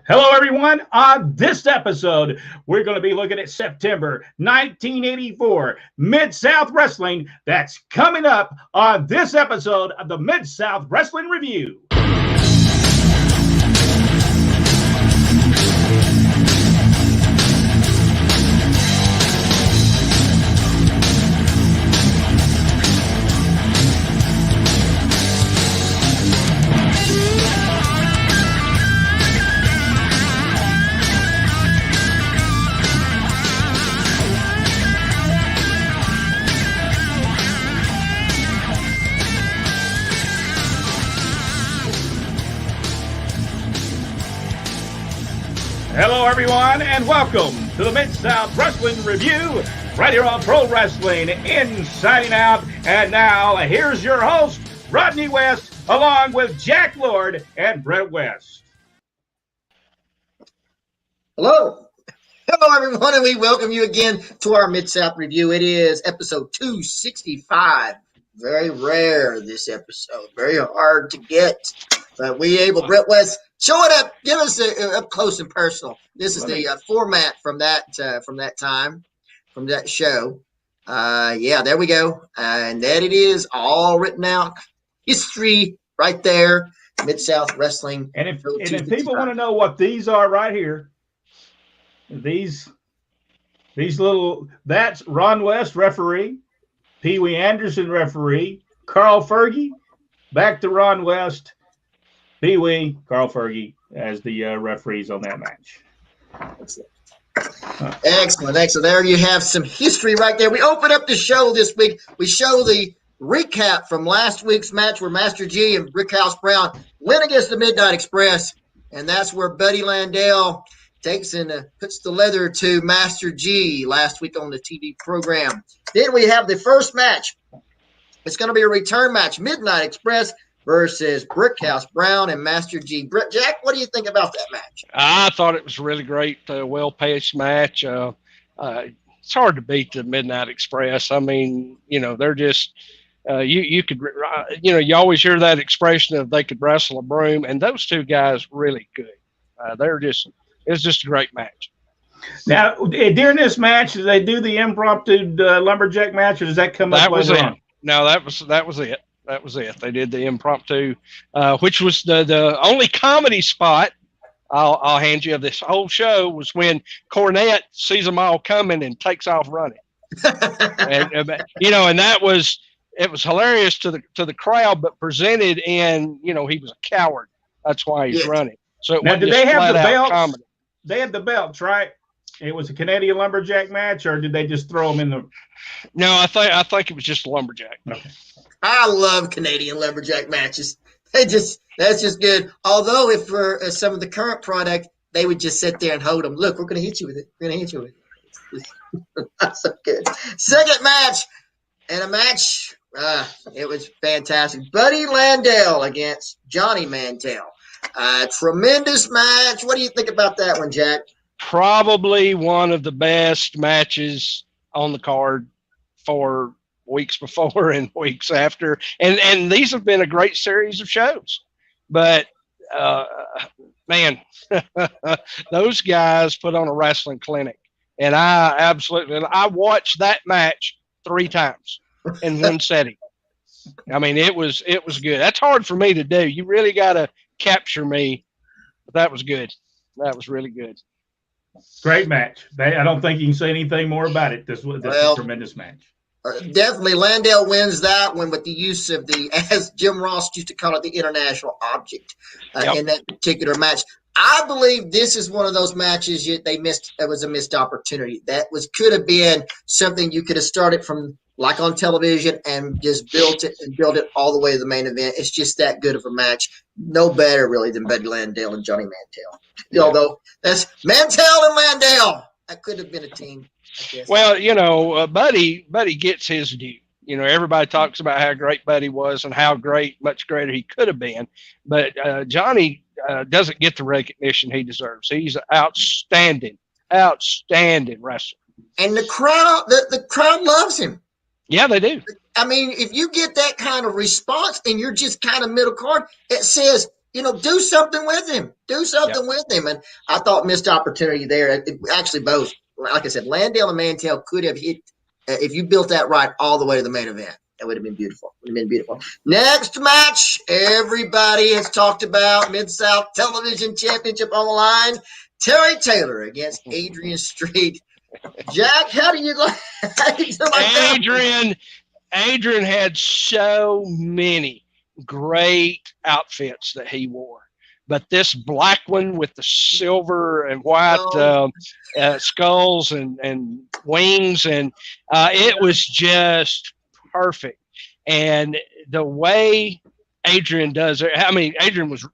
Hello, everyone. On this episode, we're going to be looking at September 1984 Mid-South Wrestling. That's coming up on this episode of the Mid-South Wrestling Review. Hello, everyone, and welcome to the Mid-South Wrestling Review, right here on Pro Wrestling Inside and Out. And now, here's your host, Rodney West, along with Jack Lord and Brent West. Hello. Hello, everyone, and we welcome you again to our Mid-South Review. It is episode 265. Very rare, this episode. Very hard to get. But we able, Brent West, show it up. Give us up close and personal. This is the format from that time, from that show. Yeah, there we go. And that it is, all written out. History right there. Mid-South Wrestling. And if people want to know what these are right here, these little, that's Ron West, referee, Pee Wee Anderson, referee, Carl Fergie, back to Ron West, Pee Wee, Carl Fergie as the referees on that match. Excellent. There you have some history right there. We open up the show this week. We show the recap from last week's match where Master G and Brickhouse Brown went against the Midnight Express, and that's where Buddy Landell takes and puts the leather to Master G last week on the TV program. Then we have the first match. It's going to be a return match, Midnight Express versus Brickhouse Brown and Master G. Jack, what do you think about that match? I thought it was a really great, well-paced match. It's hard to beat the Midnight Express. I mean, they're just you could, you always hear that expression of they could wrestle a broom, and those two guys really could. It was just a great match. Now, during this match, did they do the impromptu lumberjack match, or does that come up later on? No, that was it. That was it. They did the impromptu, which was the only comedy spot I'll hand you of this whole show was when Cornette sees them all coming and takes off running. and that was, it was hilarious to the crowd, but presented in, he was a coward. That's why he's running. So now, did they have the belts? Comedy. They had the belts, right? It was a Canadian lumberjack match, or did they just throw them in the? No, I think it was just a lumberjack. Okay. I love Canadian lumberjack matches. That's just good. Although if for some of the current product, they would just sit there and hold them. Look, we're going to hit you with it. We're going to hit you with it. That's so good. Second match, and a match. It was fantastic. Buddy Landell against Johnny Mantell. Tremendous match. What do you think about that one, Jack? Probably one of the best matches on the card for weeks before and weeks after. And these have been a great series of shows. But, man, those guys put on a wrestling clinic. And I watched that match 3 times in one setting. I mean, it was good. That's hard for me to do. You really got to capture me. But that was good. That was really good. Great match. I don't think you can say anything more about it. This was a tremendous match. Definitely, Landell wins that one with the use of as Jim Ross used to call it, the international object in that particular match. I believe this is one of those matches they missed. It was a missed opportunity. That could have been something you could have started from, like on television, and just built it all the way to the main event. It's just that good of a match. No better, really, than Buddy Landell and Johnny Mantell. Although that's Mantell and Landell. That could have been a team, I guess. Well, Buddy gets his due. Everybody talks about how great Buddy was and how much greater he could have been. But Johnny doesn't get the recognition he deserves. He's an outstanding wrestler. And the crowd loves him. Yeah, they do. I mean, if you get that kind of response and you're just kind of middle card, it says do something with him. Do something with him. And I thought missed opportunity there. Actually, both, like I said, Landell and Mantell could have hit, if you built that right all the way to the main event. That would have been beautiful. Next match, everybody has talked about Mid-South Television Championship on the line. Terry Taylor against Adrian Street. Jack, how do you like Adrian? Adrian had so many great outfits that he wore, but this black one with the silver and white skulls and wings, and it was just perfect. And the way Adrian does it, I mean, Adrian was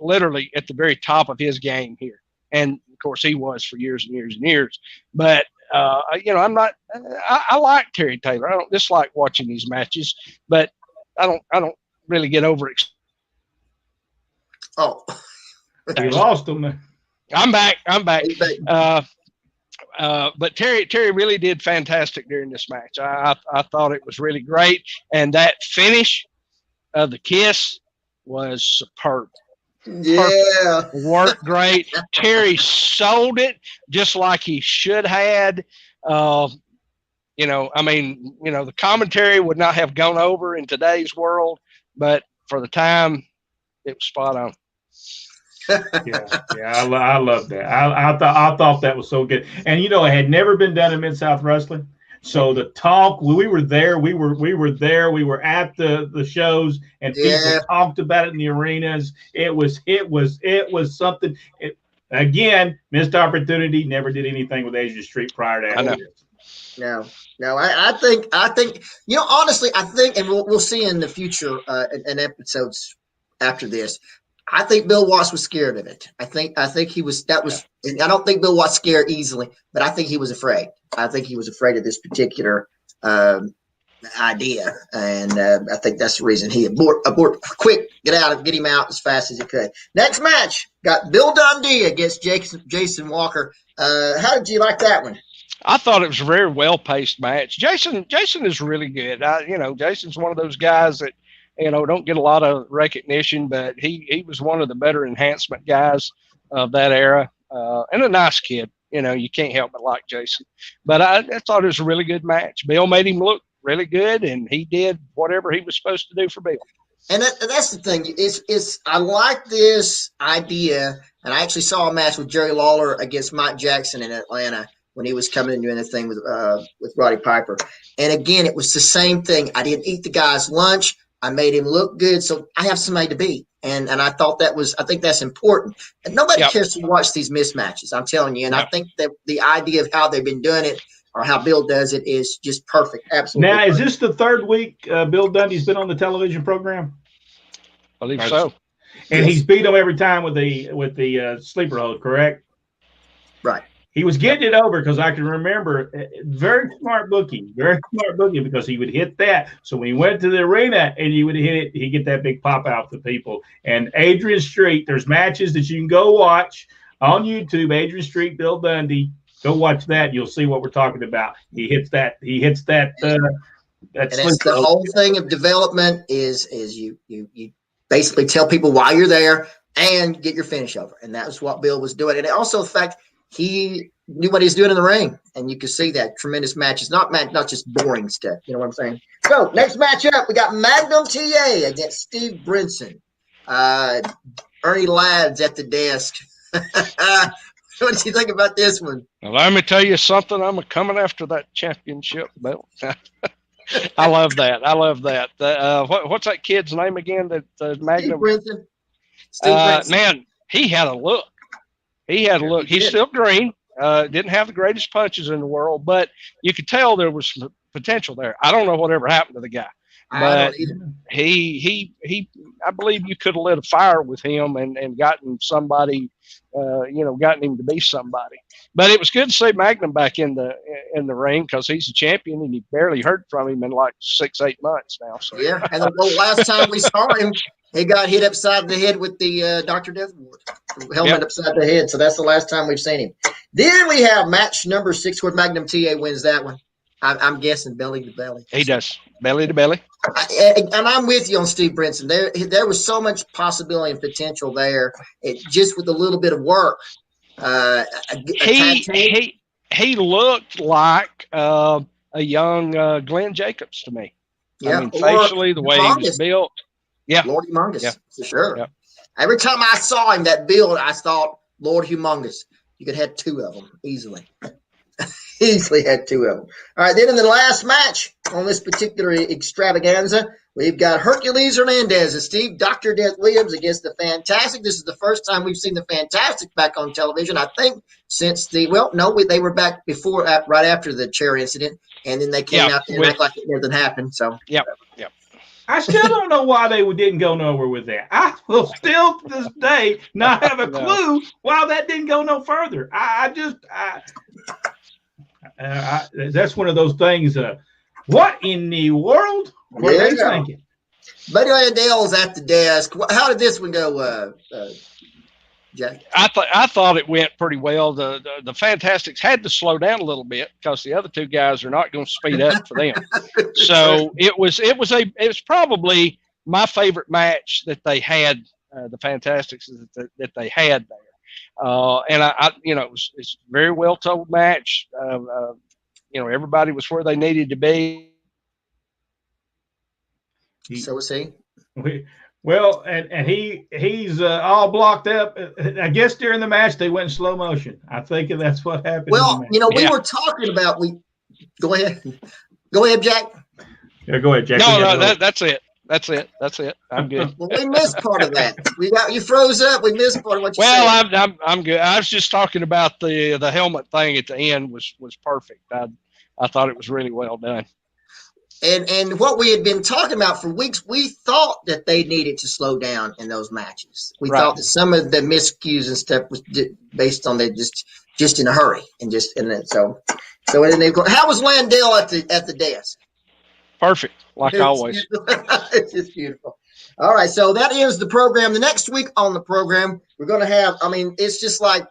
literally at the very top of his game here, and of course he was for years and years and years. But I'm not. I like Terry Taylor. I don't dislike watching these matches, but I don't really get over it. Oh, you lost him. I'm back. But Terry really did fantastic during this match. I thought it was really great, and that finish of the kiss was superb. Yeah, worked great. Terry sold it just like he should had. The commentary would not have gone over in today's world, but for the time, it was spot on. I love that. I thought that was so good, and it had never been done in Mid-South Wrestling. So the talk, we were there. We were at the shows, and people talked about it in the arenas. It was something. Again, missed opportunity. Never did anything with Adrian Street prior to that. No. I think honestly, I think, and we'll see in the future in episodes after this. I think Bill Watts was scared of it. I think he was. That was. I don't think Bill Watts scared easily, but I think he was afraid. I think he was afraid of this particular idea, and I think that's the reason he abort quick, get him out as fast as he could. Next match got Bill Dundee against Jason Walker. How did you like that one? I thought it was a very well-paced match. Jason is really good. Jason's one of those guys that don't get a lot of recognition, but he was one of the better enhancement guys of that era, and a nice kid. You can't help but like Jason. But I thought it was a really good match. Bill made him look really good, and he did whatever he was supposed to do for Bill. And that's the thing. I like this idea, and I actually saw a match with Jerry Lawler against Mike Jackson in Atlanta when he was coming and doing the thing with Roddy Piper. And again, it was the same thing. I didn't eat the guy's lunch. I made him look good, so I have somebody to beat. And I think that's important. And nobody cares to watch these mismatches, I'm telling you. And I think that the idea of how they've been doing it, or how Bill does it, is just perfect. Absolutely. Now, is this the third week Bill Dundee's been on the television program? I believe so. And he's beat him every time with the sleeper hold, correct? Right. He was getting it over because I can remember very smart booking because he would hit that. So when he went to the arena and he would hit it, he'd get that big pop out to people. And Adrian Street, there's matches that you can go watch on YouTube. Adrian Street, Bill Dundee. Go watch that. You'll see what we're talking about. He hits that. And it's the whole thing of development is you basically tell people why you're there and get your finish over. And that was what Bill was doing. And also the fact he knew what he was doing in the ring, and you can see that tremendous matches, not just boring stuff. You know what I'm saying? So next match up, we got Magnum TA against Steve Brinson. Ernie Ladd's at the desk. What do you think about this one? Well, let me tell you something. I'm coming after that championship belt. I love that. What's that kid's name again? That Magnum. Steve Brinson. Man, he had a look. He's still green. Didn't have the greatest punches in the world, but you could tell there was some potential there. I don't know whatever happened to the guy, but he I believe you could have lit a fire with him and gotten somebody, gotten him to be somebody. But it was good to see Magnum back in the ring because he's a champion, and you barely heard from him in like 6-8 months now. So yeah, and the last time we saw him, he got hit upside the head with the Dr. Deathwood helmet upside the head. So that's the last time we've seen him. Then we have match number 6 where Magnum TA wins that one. I'm guessing belly to belly. He does belly to belly. And I'm with you on Steve Brinson. There was so much possibility and potential there. Just with a little bit of work. He looked like a young Glenn Jacobs to me. Yeah, I mean, facially, the way he was built. Yeah, Lord Humongous, for sure. Yep. Every time I saw him, that build, I thought, Lord Humongous. You could have two of them easily. Easily had two of them. All right, then in the last match on this particular extravaganza, we've got Hercules Hernandez and Steve Dr. Death Williams against the Fantastic. This is the first time we've seen the Fantastic back on television, I think, since they were back before, right after the chair incident, and then they came out and act like nothing happened. So, yep. I still don't know why they didn't go nowhere with that. I will still to this day not have a clue why that didn't go no further. That's one of those things. What in the world were they thinking? Buddy Landell's at the desk. How did this one go, Jack? I thought it went pretty well. The Fantastics had to slow down a little bit because the other two guys are not going to speed up for them. So it was probably my favorite match that they had. The Fantastics that they had there. And it's a very well told match. Everybody was where they needed to be. So was he. Well, and he's all blocked up. I guess during the match they went in slow motion. I think that's what happened. Well, we were talking about go ahead, Jack. Yeah, go ahead, Jack. No, that's it. That's it. I'm good. Well, we missed part of that. You froze up. We missed part of what you said. Well, I'm good. I was just talking about the helmet thing at the end was perfect. I thought it was really well done. And what we had been talking about for weeks, we thought that they needed to slow down in those matches. We thought that some of the miscues and stuff was based on they just in a hurry so how was Landell at the desk? Perfect, like always. It's just beautiful. All right, so that ends the program. The next week on the program, we're going to have, it's just like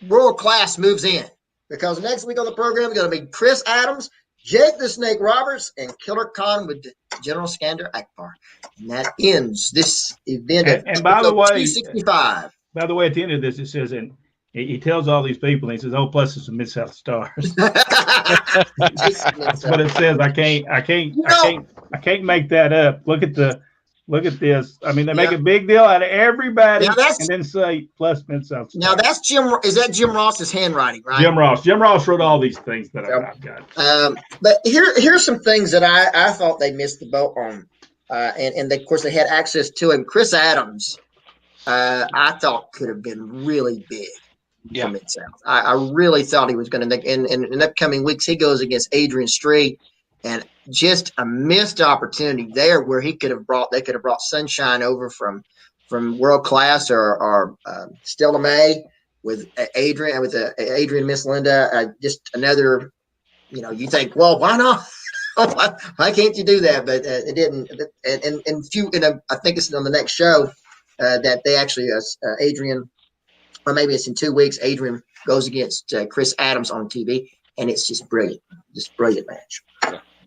Royal Class moves in because next week on the program is going to be Chris Adams, Jake the Snake Roberts, and Killer Khan with General Skander Akbar. And that ends this event. And by the way, 265. By the way, at the end of this, it says, and he tells all these people, and he says, "Oh, plus it's some Mid-South stars." That's what it says. I can't make that up. Look at this. They make a big deal out of everybody, and then say plus Mid-South stars. Now that's Jim. Is that Jim Ross's handwriting, right? Jim Ross wrote all these things that I've got. But here's some things that I thought they missed the boat on, and of course they had access to him. Chris Adams, I thought could have been really big. Yeah. Mid-South. I really thought he was going to. In upcoming weeks, he goes against Adrian Street, and just a missed opportunity there where they could have brought Sunshine over from World Class or Stella May with Adrian Miss Linda. Just another, you think, well, why not? Why can't you do that? But it didn't. And I think it's on the next show that they actually Adrian. Or maybe it's in 2 weeks. Adrian goes against Chris Adams on TV, and it's just brilliant match.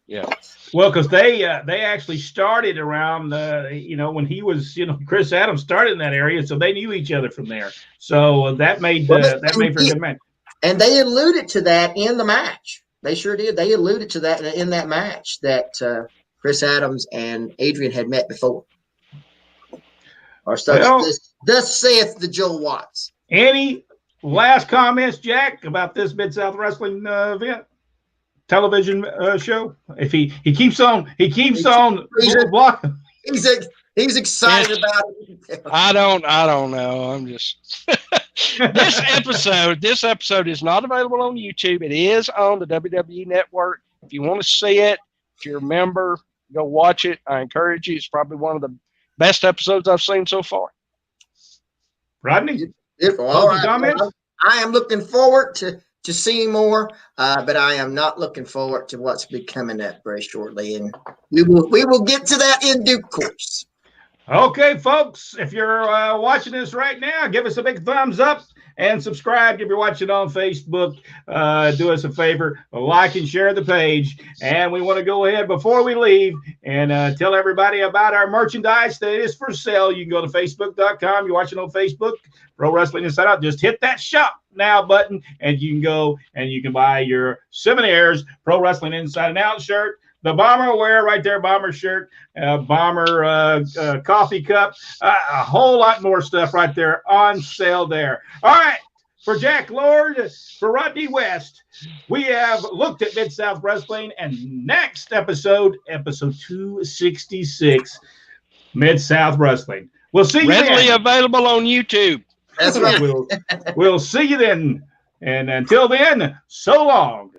Yeah. Well, because they actually started around when he was Chris Adams started in that area, so they knew each other from there. So that made for a good match. And they alluded to that in the match. They sure did. They alluded to that in that match that Chris Adams and Adrian had met before. Or so thus saith the Joe Watts. Any last comments, Jack, about this Mid-South Wrestling event television show? If he keeps on blocking. He's excited about it. I don't know. I'm just this episode is not available on YouTube. It is on the WWE Network. If you want to see it, if you're a member, go watch it. I encourage you. It's probably one of the best episodes I've seen so far. Rodney? All right. I am looking forward to seeing more, but I am not looking forward to what's coming up very shortly, and we will get to that in due course. Okay, folks, if you're watching this right now, give us a big thumbs up and subscribe if you're watching on Facebook. Do us a favor, like and share the page. And we want to go ahead before we leave and tell everybody about our merchandise that is for sale. You can go to facebook.com. You're watching on Facebook, Pro Wrestling Inside Out. Just hit that shop now button, and you can go and you can buy your Souvenirs Pro Wrestling Inside and Out shirt. The Bomber wear right there, Bomber shirt, Bomber coffee cup, a whole lot more stuff right there on sale there. All right, for Jack Lord, for Rodney West, we have looked at Mid-South Wrestling, and next episode 266, Mid-South Wrestling. We'll see you Readily then. available on YouTube. That's right. We'll see you then. And until then, so long.